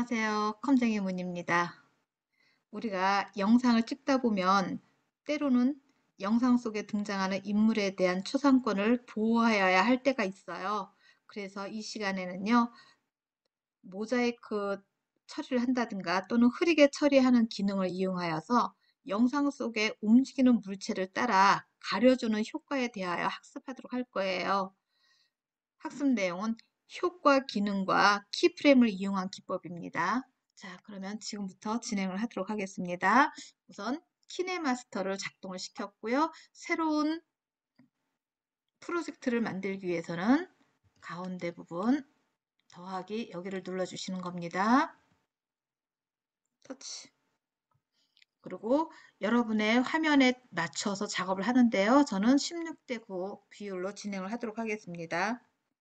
안녕하세요. 컴쟁이 문입니다. 우리가 영상을 찍다 보면 때로는 영상 속에 등장하는 인물에 대한 초상권을 보호하여야 할 때가 있어요. 그래서 이 시간에는요, 모자이크 처리를 한다든가 또는 흐리게 처리하는 기능을 이용하여서 영상 속에 움직이는 물체를 따라 가려주는 효과에 대하여 학습하도록 할 거예요. 학습 내용은 효과 기능과 키프레임을 이용한 기법입니다. 자, 그러면 지금부터 진행을 하도록 하겠습니다. 우선 키네마스터를 작동을 시켰고요. 새로운 프로젝트를 만들기 위해서는 가운데 부분 더하기 여기를 눌러주시는 겁니다. 터치. 그리고 여러분의 화면에 맞춰서 작업을 하는데요. 저는 16대 9 비율로 진행을 하도록 하겠습니다.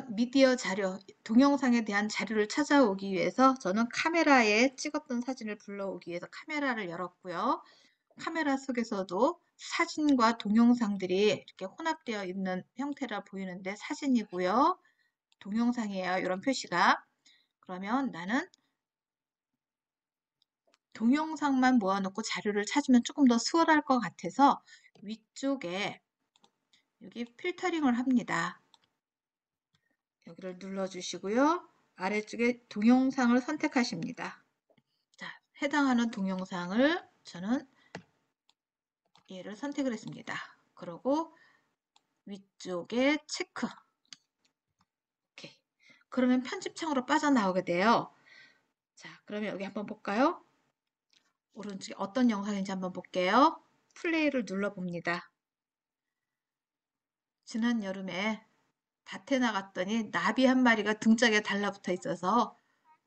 미디어 자료, 동영상에 대한 자료를 찾아오기 위해서 저는 카메라에 찍었던 사진을 불러오기 위해서 카메라를 열었고요. 카메라 속에서도 사진과 동영상들이 이렇게 혼합되어 있는 형태라 보이는데 사진이고요. 동영상이에요. 이런 표시가. 그러면 나는 동영상만 모아놓고 자료를 찾으면 조금 더 수월할 것 같아서 위쪽에 여기 필터링을 합니다. 여기를 눌러주시고요. 아래쪽에 동영상을 선택하십니다. 자, 해당하는 동영상을 저는 얘를 선택을 했습니다. 그리고 위쪽에 체크. 오케이. 그러면 편집창으로 빠져나오게 돼요. 자, 그러면 여기 한번 볼까요? 오른쪽에 어떤 영상인지 한번 볼게요. 플레이를 눌러봅니다. 지난 여름에 밭에 나갔더니 나비 한 마리가 등짝에 달라붙어 있어서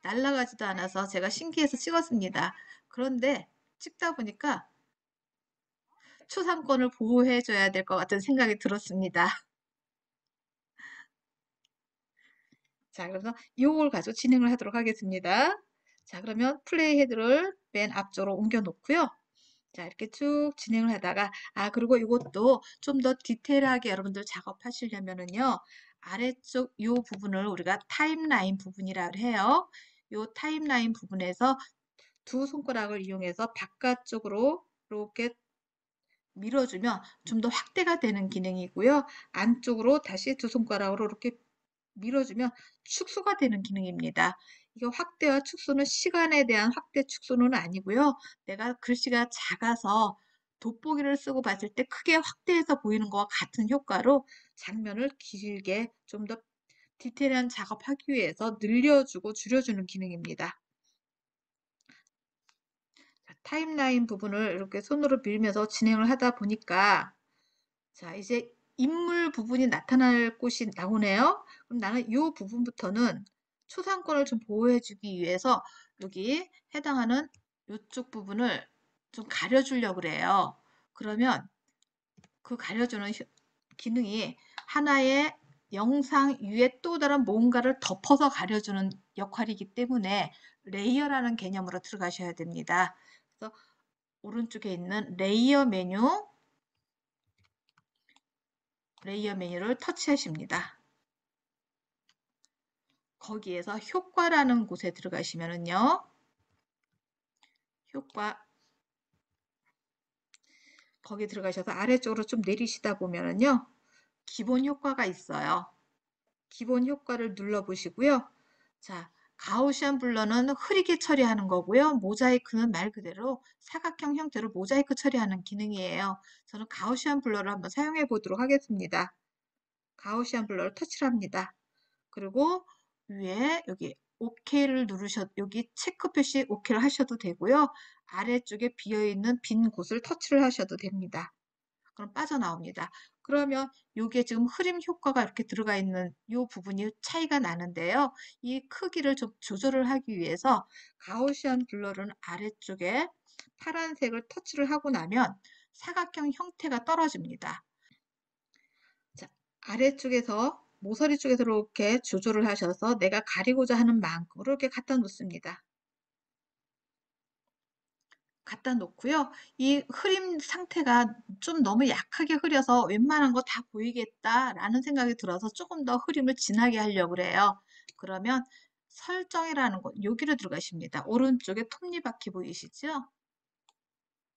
날아가지도 않아서 제가 신기해서 찍었습니다. 그런데 찍다 보니까 초상권을 보호해줘야 될 것 같은 생각이 들었습니다. 자, 그래서 이걸 가지고 진행을 하도록 하겠습니다. 자, 그러면 플레이 헤드를 맨 앞쪽으로 옮겨 놓고요. 자, 이렇게 쭉 진행을 하다가, 그리고 이것도 좀 더 디테일하게 여러분들 작업하시려면은요, 아래쪽 이 부분을 우리가 타임라인 부분이라 해요. 이 타임라인 부분에서 두 손가락을 이용해서 바깥쪽으로 이렇게 밀어주면 좀 더 확대가 되는 기능이고요. 안쪽으로 다시 두 손가락으로 이렇게 밀어주면 축소가 되는 기능입니다. 이거 확대와 축소는 시간에 대한 확대 축소는 아니고요. 내가 글씨가 작아서 돋보기를 쓰고 봤을 때 크게 확대해서 보이는 것과 같은 효과로 장면을 길게 좀 더 디테일한 작업하기 위해서 늘려주고 줄여주는 기능입니다. 타임라인 부분을 이렇게 손으로 밀면서 진행을 하다 보니까 자, 이제 인물 부분이 나타날 곳이 나오네요. 그럼 나는 이 부분부터는 초상권을 좀 보호해주기 위해서 여기 해당하는 이쪽 부분을 좀 가려주려고 그래요. 그러면 그 가려주는 기능이 하나의 영상 위에 또 다른 뭔가를 덮어서 가려주는 역할이기 때문에 레이어라는 개념으로 들어가셔야 됩니다. 그래서 오른쪽에 있는 레이어 메뉴를 터치하십니다. 거기에서 효과라는 곳에 들어가시면은요. 효과 거기 들어가셔서 아래쪽으로 좀 내리시다 보면은요. 기본 효과가 있어요. 기본 효과를 눌러보시고요. 자, 가우시안 블러는 흐리게 처리하는 거고요. 모자이크는 말 그대로 사각형 형태로 모자이크 처리하는 기능이에요. 저는 가우시안 블러를 한번 사용해 보도록 하겠습니다. 가우시안 블러를 터치를 합니다. 그리고 위에 여기 OK를 여기 체크 표시 OK를 하셔도 되고요. 아래쪽에 비어있는 빈 곳을 터치를 하셔도 됩니다. 그럼 빠져나옵니다. 그러면 이게 지금 흐림 효과가 이렇게 들어가 있는 이 부분이 차이가 나는데요. 이 크기를 좀 조절을 하기 위해서 가우시안 블러는 아래쪽에 파란색을 터치를 하고 나면 사각형 형태가 떨어집니다. 자, 아래쪽에서 모서리 쪽에서 이렇게 조절을 하셔서 내가 가리고자 하는 만큼 이렇게 갖다 놓습니다. 갖다 놓고요. 이 흐림 상태가 좀 너무 약하게 흐려서 웬만한 거 다 보이겠다라는 생각이 들어서 조금 더 흐림을 진하게 하려고 그래요. 그러면 설정이라는 곳, 여기로 들어가십니다. 오른쪽에 톱니바퀴 보이시죠?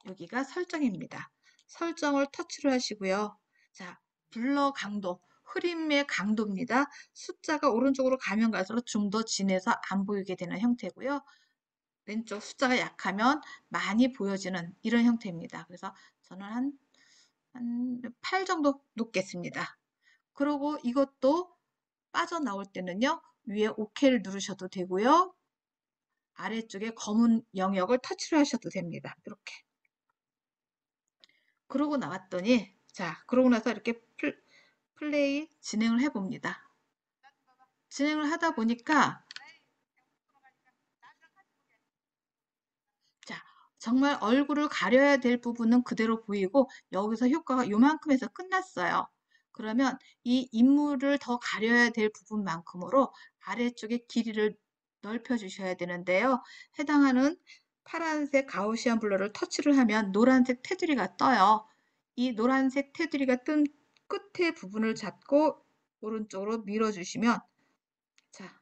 여기가 설정입니다. 설정을 터치를 하시고요. 자, 블러 강도, 흐림의 강도입니다. 숫자가 오른쪽으로 가면 갈수록 좀 더 진해서 안 보이게 되는 형태고요. 왼쪽 숫자가 약하면 많이 보여지는 이런 형태입니다. 그래서 저는 한 8 정도 놓겠습니다. 그리고 이것도 빠져나올 때는요. 위에 OK를 누르셔도 되고요. 아래쪽에 검은 영역을 터치를 하셔도 됩니다. 이렇게. 그러고 나왔더니 자, 그러고 나서 이렇게 플레이 진행을 해봅니다. 진행을 하다 보니까 자, 정말 얼굴을 가려야 될 부분은 그대로 보이고 여기서 효과가 요만큼 해서 끝났어요. 그러면 이 인물을 더 가려야 될 부분만큼으로 아래쪽에 길이를 넓혀 주셔야 되는데요. 해당하는 파란색 가우시안 블러를 터치를 하면 노란색 테두리가 떠요. 이 노란색 테두리가 뜬 끝에 부분을 잡고 오른쪽으로 밀어주시면 자,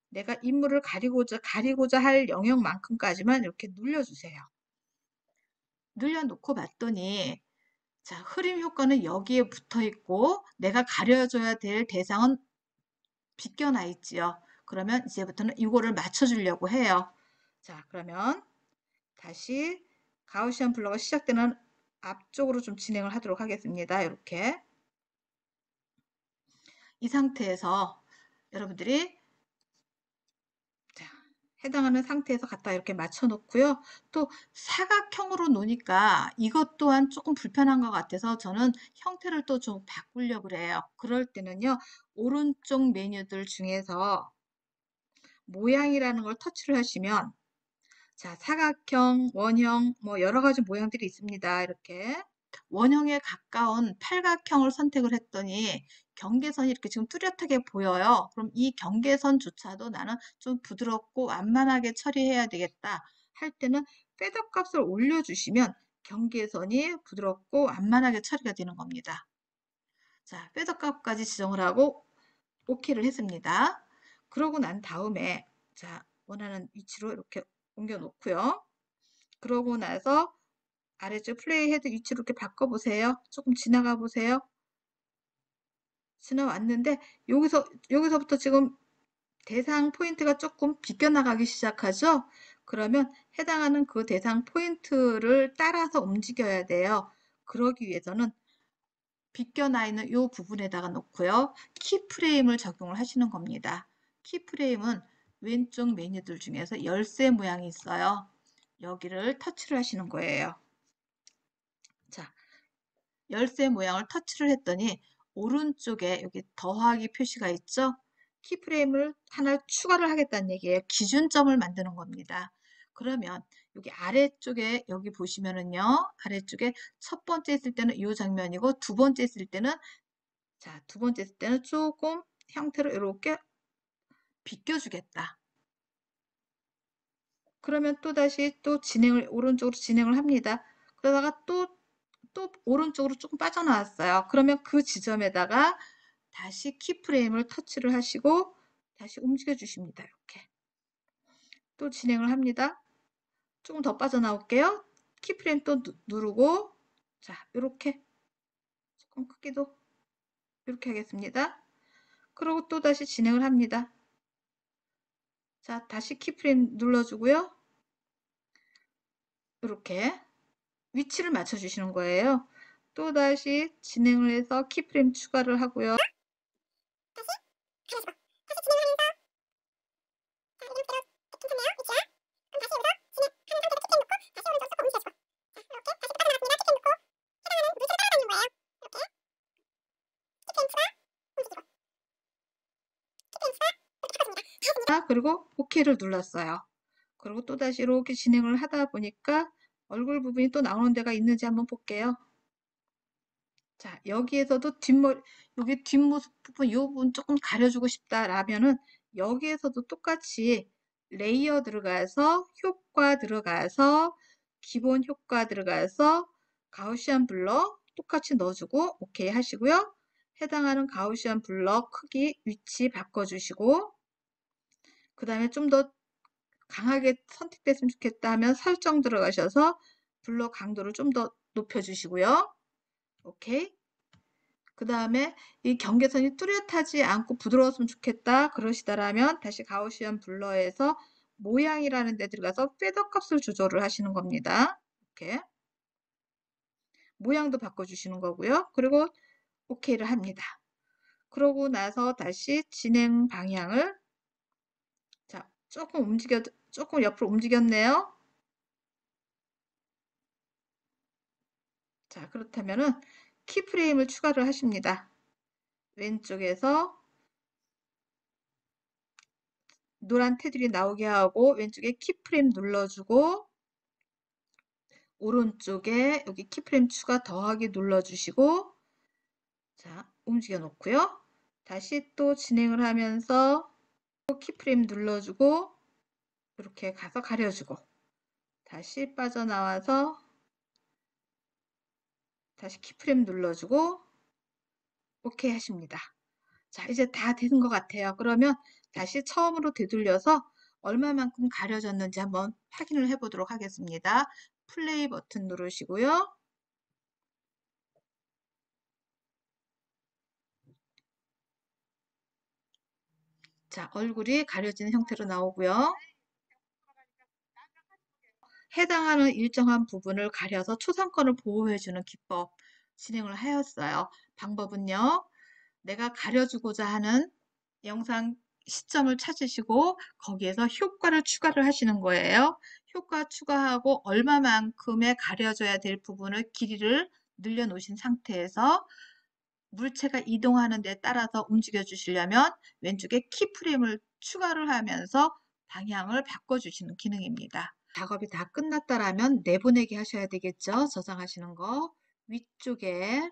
내가 인물을 가리고자 할 영역만큼까지만 이렇게 눌려주세요. 눌려놓고 봤더니 자, 흐림 효과는 여기에 붙어 있고 내가 가려줘야 될 대상은 비껴나 있지요. 그러면 이제부터는 이거를 맞춰주려고 해요. 자, 그러면 다시 가우시안 블러가 시작되는 앞쪽으로 좀 진행을 하도록 하겠습니다. 이렇게 이 상태에서 여러분들이 자, 해당하는 상태에서 갖다 이렇게 맞춰 놓고요. 또 사각형으로 놓으니까 이것 또한 조금 불편한 것 같아서 저는 형태를 또 좀 바꾸려고 그래요. 그럴 때는요. 오른쪽 메뉴들 중에서 모양이라는 걸 터치를 하시면 자, 사각형, 원형, 뭐 여러 가지 모양들이 있습니다. 이렇게 원형에 가까운 팔각형을 선택을 했더니 경계선이 이렇게 지금 뚜렷하게 보여요. 그럼 이 경계선조차도 나는 좀 부드럽고 완만하게 처리해야 되겠다 할 때는 패더 값을 올려주시면 경계선이 부드럽고 완만하게 처리가 되는 겁니다. 자, 패더 값까지 지정을 하고 OK를 했습니다. 그러고 난 다음에 자, 원하는 위치로 이렇게 옮겨 놓고요. 그러고 나서 아래쪽 플레이 헤드 위치로 이렇게 바꿔보세요. 조금 지나가 보세요. 지나왔는데 여기서부터 지금 대상 포인트가 조금 비껴나가기 시작하죠. 그러면 해당하는 그 대상 포인트를 따라서 움직여야 돼요. 그러기 위해서는 비껴나 있는 이 부분에다가 놓고요. 키프레임을 적용을 하시는 겁니다. 키프레임은 왼쪽 메뉴들 중에서 열쇠 모양이 있어요. 여기를 터치를 하시는 거예요. 자, 열쇠 모양을 터치를 했더니 오른쪽에 여기 더하기 표시가 있죠? 키프레임을 하나 추가를 하겠다는 얘기예요. 기준점을 만드는 겁니다. 그러면 여기 아래쪽에 여기 보시면은요. 아래쪽에 첫 번째 있을 때는 이 장면이고 두 번째 있을 때는 자, 두 번째 있을 때는 조금 형태로 이렇게 비껴주겠다. 그러면 또 다시 또 오른쪽으로 진행을 합니다. 그러다가 또 오른쪽으로 조금 빠져나왔어요. 그러면 그 지점에다가 다시 키프레임을 터치를 하시고 다시 움직여 주십니다. 이렇게. 또 진행을 합니다. 조금 더 빠져나올게요. 키프레임 또 누르고 자, 이렇게 조금 크기도 이렇게 하겠습니다. 그리고 또 다시 진행을 합니다. 자, 다시 키프레임 눌러주고요. 이렇게 위치를 맞춰주시는 거예요. 또 다시 진행을 해서 키프레임 추가를 하고요. 그리고 OK를 눌렀어요. 그리고 또다시 이렇게 진행을 하다 보니까 얼굴 부분이 또 나오는 데가 있는지 한번 볼게요. 자, 여기에서도 여기 뒷모습 부분, 이 부분 조금 가려주고 싶다라면은 여기에서도 똑같이 레이어 들어가서 효과 들어가서 기본 효과 들어가서 가우시안 블러 똑같이 넣어주고 오케이 하시고요. 해당하는 가우시안 블러 크기 위치 바꿔주시고 그 다음에 좀 더 강하게 선택됐으면 좋겠다 하면 설정 들어가셔서 블러 강도를 좀 더 높여주시고요. 오케이. 그 다음에 이 경계선이 뚜렷하지 않고 부드러웠으면 좋겠다 그러시다라면 다시 가우시안 블러에서 모양이라는 데 들어가서 패더 값을 조절을 하시는 겁니다. 이렇게 모양도 바꿔주시는 거고요. 그리고 OK를 합니다. 그러고 나서 다시 진행 방향을 자 조금 옆으로 움직였네요. 자, 그렇다면은 키프레임을 추가를 하십니다. 왼쪽에서 노란 테두리 나오게 하고 왼쪽에 키프레임 눌러주고 오른쪽에 여기 키프레임 추가 더하기 눌러주시고 자, 움직여 놓고요. 다시 또 진행을 하면서 또 키프레임 눌러주고 이렇게 가서 가려주고 다시 빠져나와서 다시 키프레임 눌러주고 오케이 하십니다. 자, 이제 다 되는 것 같아요. 그러면 다시 처음으로 되돌려서 얼마만큼 가려졌는지 한번 확인을 해 보도록 하겠습니다. 플레이 버튼 누르시고요. 자, 얼굴이 가려진 형태로 나오고요. 해당하는 일정한 부분을 가려서 초상권을 보호해주는 기법 진행을 하였어요. 방법은요. 내가 가려주고자 하는 영상 시점을 찾으시고 거기에서 효과를 추가를 하시는 거예요. 효과 추가하고 얼마만큼의 가려져야 될 부분을 길이를 늘려 놓으신 상태에서 물체가 이동하는 데 따라서 움직여 주시려면 왼쪽에 키프레임을 추가를 하면서 방향을 바꿔주시는 기능입니다. 작업이 다 끝났다라면 내보내기 하셔야 되겠죠. 저장하시는 거 위쪽에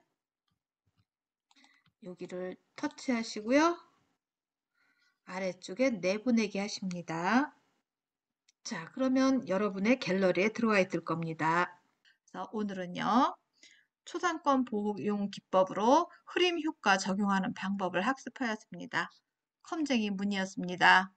여기를 터치하시고요. 아래쪽에 내보내기 하십니다. 자, 그러면 여러분의 갤러리에 들어와 있을 겁니다. 그래서 오늘은요. 초상권 보호용 기법으로 흐림 효과 적용하는 방법을 학습하였습니다. 컴쟁이 문이었습니다.